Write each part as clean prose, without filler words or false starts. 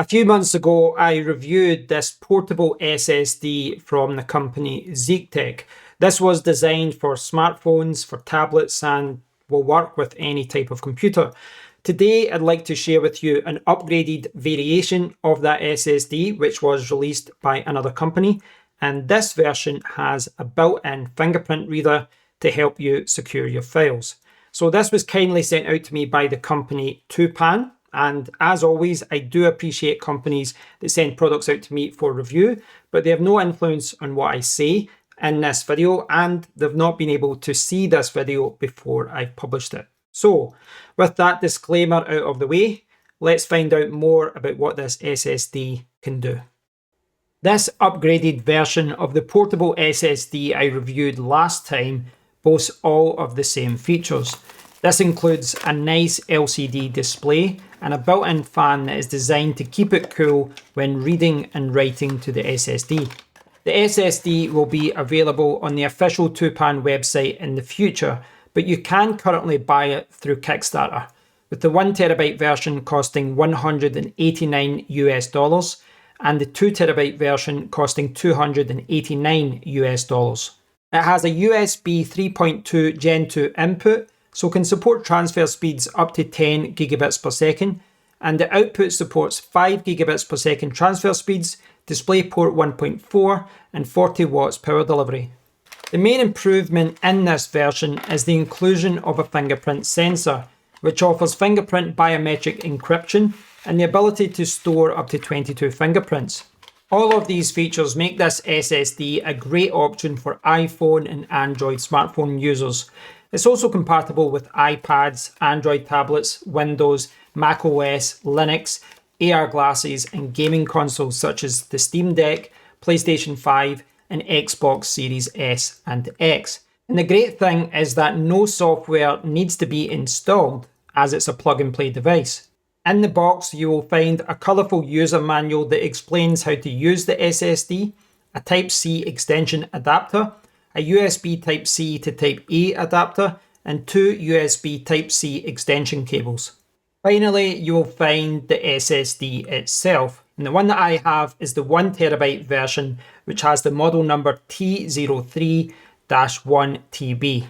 A few months ago, I reviewed this portable SSD from the company Zike. This was designed for smartphones, for tablets, and will work with any type of computer. Today, I'd like to share with you an upgraded variation of that SSD, which was released by another company. And this version has a built-in fingerprint reader to help you secure your files. So this was kindly sent out to me by the company Twopan. And as always, I do appreciate companies that send products out to me for review, but they have no influence on what I say in this video, and they've not been able to see this video before I've published it. So with that disclaimer out of the way, let's find out more about what this SSD can do. This upgraded version of the portable SSD I reviewed last time boasts all of the same features. This includes a nice LCD display and a built-in fan that is designed to keep it cool when reading and writing to the SSD. The SSD will be available on the official Twopan website in the future, but you can currently buy it through Kickstarter, with the 1TB version costing $189 US and the 2TB version costing $289 US. It has a USB 3.2 Gen 2 input, so can support transfer speeds up to 10 gigabits per second, and the output supports 5 gigabits per second transfer speeds, DisplayPort 1.4, and 40 watts power delivery. The main improvement in this version is the inclusion of a fingerprint sensor, which offers fingerprint biometric encryption and the ability to store up to 22 fingerprints. All of these features make this SSD a great option for iPhone and Android smartphone users. It's also compatible with iPads, Android tablets, Windows, macOS, Linux, AR glasses, and gaming consoles such as the Steam Deck, PlayStation 5, and Xbox Series S and X. And the great thing is that no software needs to be installed, as it's a plug-and-play device. In the box, you will find a colourful user manual that explains how to use the SSD, a Type-C extension adapter, a USB Type-C to Type-A adapter, and 2 USB Type-C extension cables. Finally, you will find the SSD itself, and the one that I have is the 1TB version, which has the model number T03-1TB.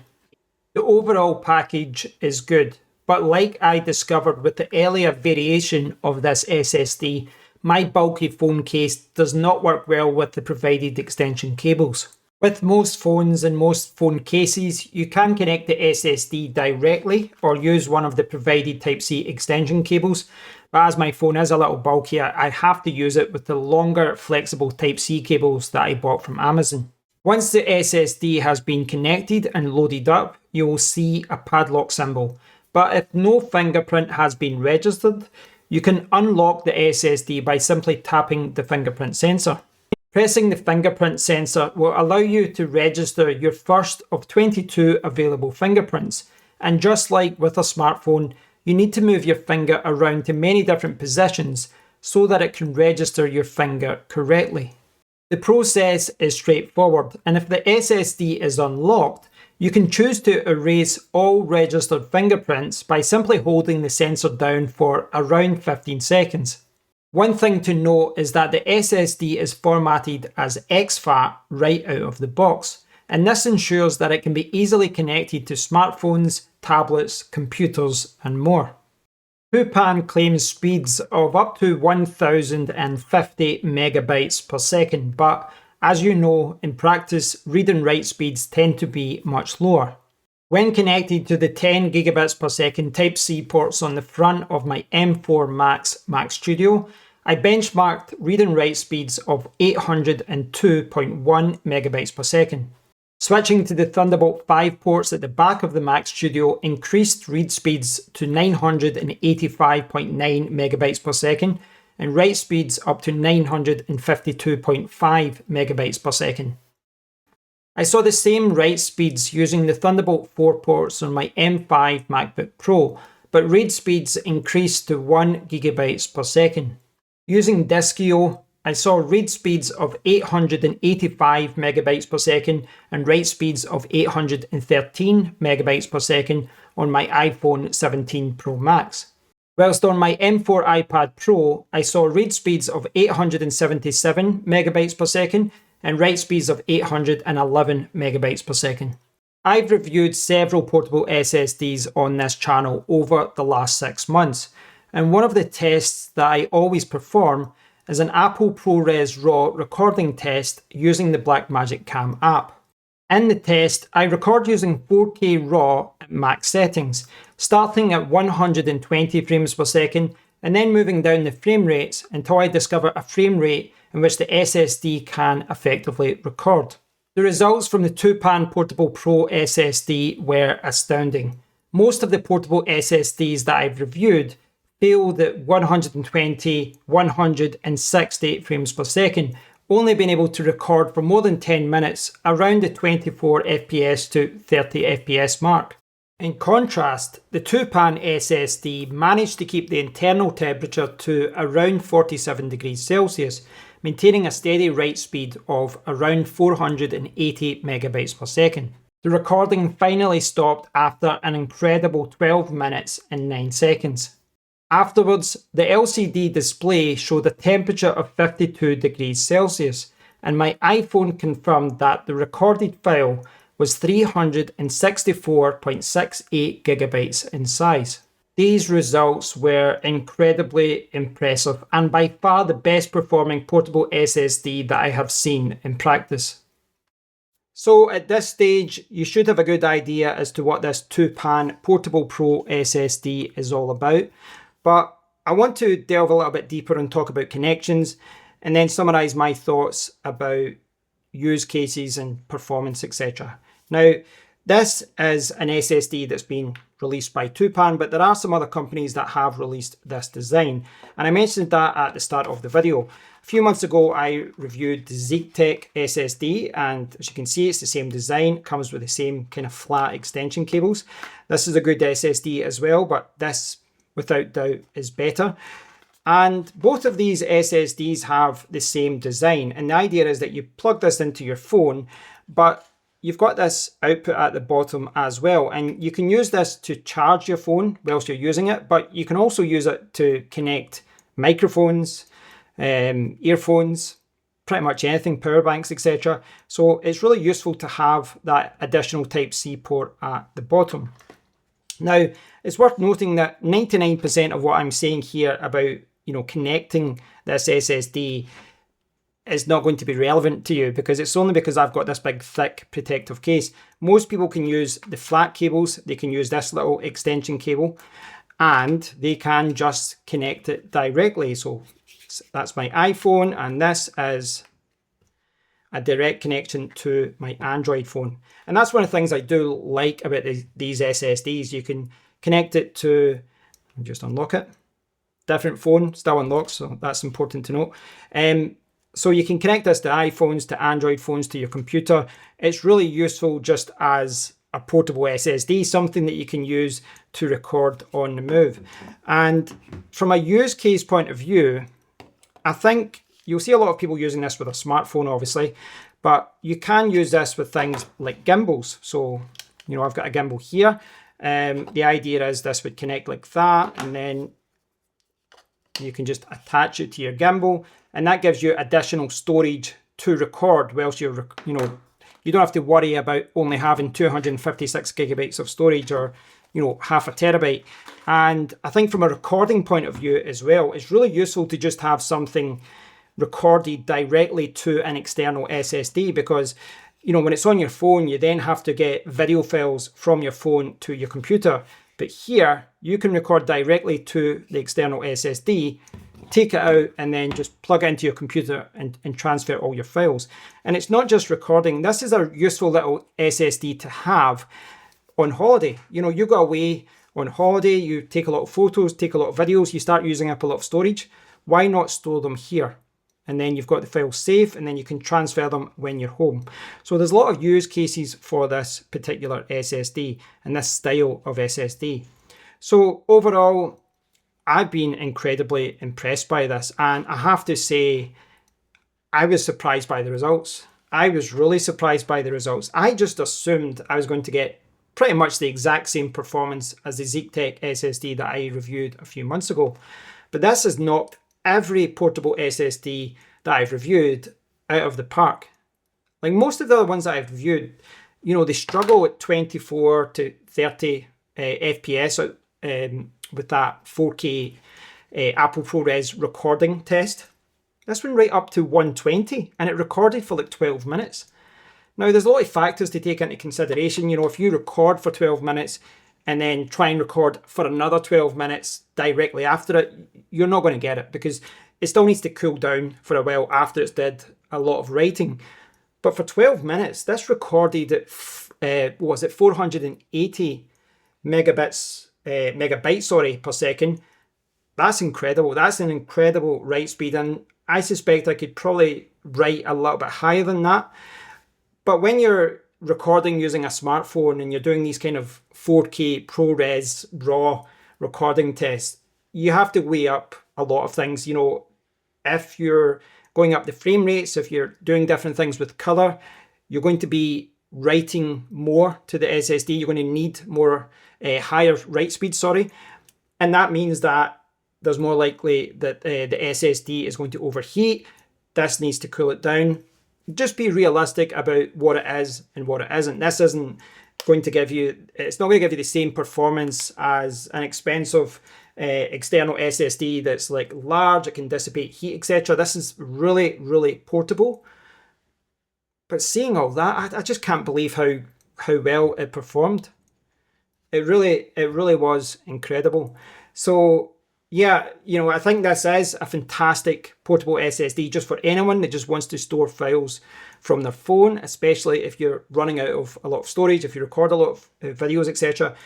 The overall package is good, but like I discovered with the earlier variation of this SSD, my bulky phone case does not work well with the provided extension cables. With most phones and most phone cases, you can connect the SSD directly or use one of the provided Type-C extension cables, but as my phone is a little bulkier, I have to use it with the longer flexible Type-C cables that I bought from Amazon. Once the SSD has been connected and loaded up, you will see a padlock symbol, but if no fingerprint has been registered, you can unlock the SSD by simply tapping the fingerprint sensor. Pressing the fingerprint sensor will allow you to register your first of 22 available fingerprints. And just like with a smartphone, you need to move your finger around to many different positions so that it can register your finger correctly. The process is straightforward, and if the SSD is unlocked, you can choose to erase all registered fingerprints by simply holding the sensor down for around 15 seconds. One thing to note is that the SSD is formatted as exFAT right out of the box, and this ensures that it can be easily connected to smartphones, tablets, computers, and more. Twopan claims speeds of up to 1050 megabytes per second, but as you know, in practice, read and write speeds tend to be much lower. When connected to the 10 gigabits per second Type-C ports on the front of my M4 Max Mac Studio, I benchmarked read and write speeds of 802.1 megabytes per second. Switching to the Thunderbolt 5 ports at the back of the Mac Studio increased read speeds to 985.9 megabytes per second and write speeds up to 952.5 megabytes per second. I saw the same write speeds using the Thunderbolt 4 ports on my M5 MacBook Pro, but read speeds increased to 1 gigabytes per second. Using Diskio, I saw read speeds of 885 megabytes per second and write speeds of 813 megabytes per second on my iPhone 17 Pro Max. Whilst on my M4 iPad Pro, I saw read speeds of 877 megabytes per second and write speeds of 811 megabytes per second. I've reviewed several portable SSDs on this channel over the last 6 months, and one of the tests that I always perform is an Apple ProRes RAW recording test using the Blackmagic Cam app. In the test, I record using 4K RAW at max settings, starting at 120 frames per second and then moving down the frame rates until I discover a frame rate in which the SSD can effectively record. The results from the Twopan Portable Pro SSD were astounding. Most of the portable SSDs that I've reviewed failed at 120, 160 frames per second, only being able to record for more than 10 minutes around the 24 FPS to 30 FPS mark. In contrast, the Twopan SSD managed to keep the internal temperature to around 47 degrees Celsius, maintaining a steady write speed of around 480 megabytes per second. The recording finally stopped after an incredible 12 minutes and 9 seconds. Afterwards, the LCD display showed a temperature of 52 degrees Celsius, and my iPhone confirmed that the recorded file was 364.68 gigabytes in size. These results were incredibly impressive and by far the best performing portable SSD that I have seen in practice. So at this stage, you should have a good idea as to what this Twopan Portable Pro SSD is all about. But I want to delve a little bit deeper and talk about connections and then summarize my thoughts about use cases and performance, etc. Now, this is an SSD that's been released by Twopan, but there are some other companies that have released this design. And I mentioned that at the start of the video. A few months ago, I reviewed the Zike SSD, and as you can see, it's the same design, comes with the same kind of flat extension cables. This is a good SSD as well, but this, without doubt, is better. And both of these SSDs have the same design. And the idea is that you plug this into your phone, but you've got this output at the bottom as well. And you can use this to charge your phone whilst you're using it, but you can also use it to connect microphones, earphones, pretty much anything, power banks, etc. So it's really useful to have that additional Type-C port at the bottom. Now, it's worth noting that 99% of what I'm saying here about, connecting this SSD is not going to be relevant to you because it's only because I've got this big, thick protective case. Most people can use the flat cables. They can use this little extension cable and they can just connect it directly. So that's my iPhone and this is a direct connection to my Android phone. And that's one of the things I do like about these SSDs. You can connect it to, just unlock it, different phone, still unlocked, so that's important to note. So you can connect this to iPhones, to Android phones, to your computer. It's really useful just as a portable SSD, something that you can use to record on the move. And from a use case point of view, I think you'll see a lot of people using this with a smartphone, obviously, but you can use this with things like gimbals. So, I've got a gimbal here. The idea is this would connect like that, and then you can just attach it to your gimbal, and that gives you additional storage to record whilst you're, you don't have to worry about only having 256 gigabytes of storage or, half a terabyte. And I think from a recording point of view as well, it's really useful to just have something recorded directly to an external SSD because, when it's on your phone, you then have to get video files from your phone to your computer. But here, you can record directly to the external SSD, take it out, and then just plug it into your computer and transfer all your files. And it's not just recording. This is a useful little SSD to have on holiday. You go away on holiday, you take a lot of photos, take a lot of videos, you start using up a lot of storage. Why not store them here? And then you've got the files safe, and then you can transfer them when you're home. So there's a lot of use cases for this particular SSD and this style of SSD. So overall, I've been incredibly impressed by this, and I have to say, I was surprised by the results. I was really surprised by the results. I just assumed I was going to get pretty much the exact same performance as the Zike SSD that I reviewed a few months ago. But this has knocked every portable SSD that I've reviewed out of the park. Like most of the other ones that I've reviewed, you know, they struggle at 24 to 30 FPS with that 4K Apple ProRes recording test. This went right up to 120 and it recorded for like 12 minutes. Now, there's a lot of factors to take into consideration. You know, if you record for 12 minutes and then try and record for another 12 minutes directly after it, you're not going to get it because it still needs to cool down for a while after it's did a lot of writing. But for 12 minutes, this recorded at, 480 megabytes per second. That's incredible. That's an incredible write speed. And I suspect I could probably write a little bit higher than that. But when you're recording using a smartphone and you're doing these kind of 4K ProRes RAW recording tests, you have to weigh up a lot of things. You know, if you're going up the frame rates, if you're doing different things with color, you're going to be writing more to the SSD. You're going to need more higher write speed, and that means that there's more likely that the SSD is going to overheat. This needs to cool it down. Just be realistic about what it is and what it isn't. This isn't going to give you, it's not going to give you the same performance as an expensive external SSD that's like large, it can dissipate heat, etc. This is really, really portable. But seeing all that, I just can't believe how well it performed. It really was incredible. So yeah, you know, I think this is a fantastic portable SSD just for anyone that just wants to store files from their phone, especially if you're running out of a lot of storage, if you record a lot of videos, etc.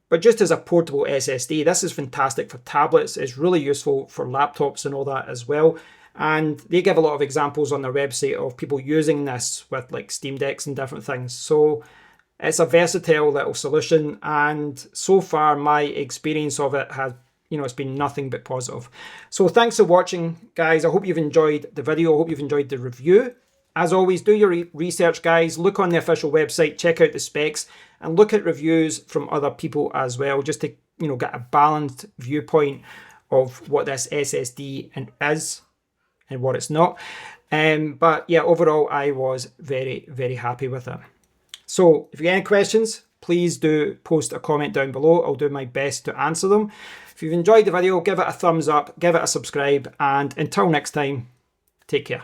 But just as a portable SSD, this is fantastic for tablets. It's really useful for laptops and all that as well. And they give a lot of examples on their website of people using this with like Steam Decks and different things. So it's a versatile little solution. And so far, my experience of it has, you know, it's been nothing but positive. So thanks for watching, guys. I hope you've enjoyed the video. I hope you've enjoyed the review. As always, do your research, guys. Look on the official website, check out the specs, and look at reviews from other people as well, just to, you know, get a balanced viewpoint of what this SSD is and what it's not. But yeah, overall, I was very, very happy with it. So if you get any questions, please do post a comment down below. I'll do my best to answer them. If you've enjoyed the video, give it a thumbs up, give it a subscribe, and until next time, take care.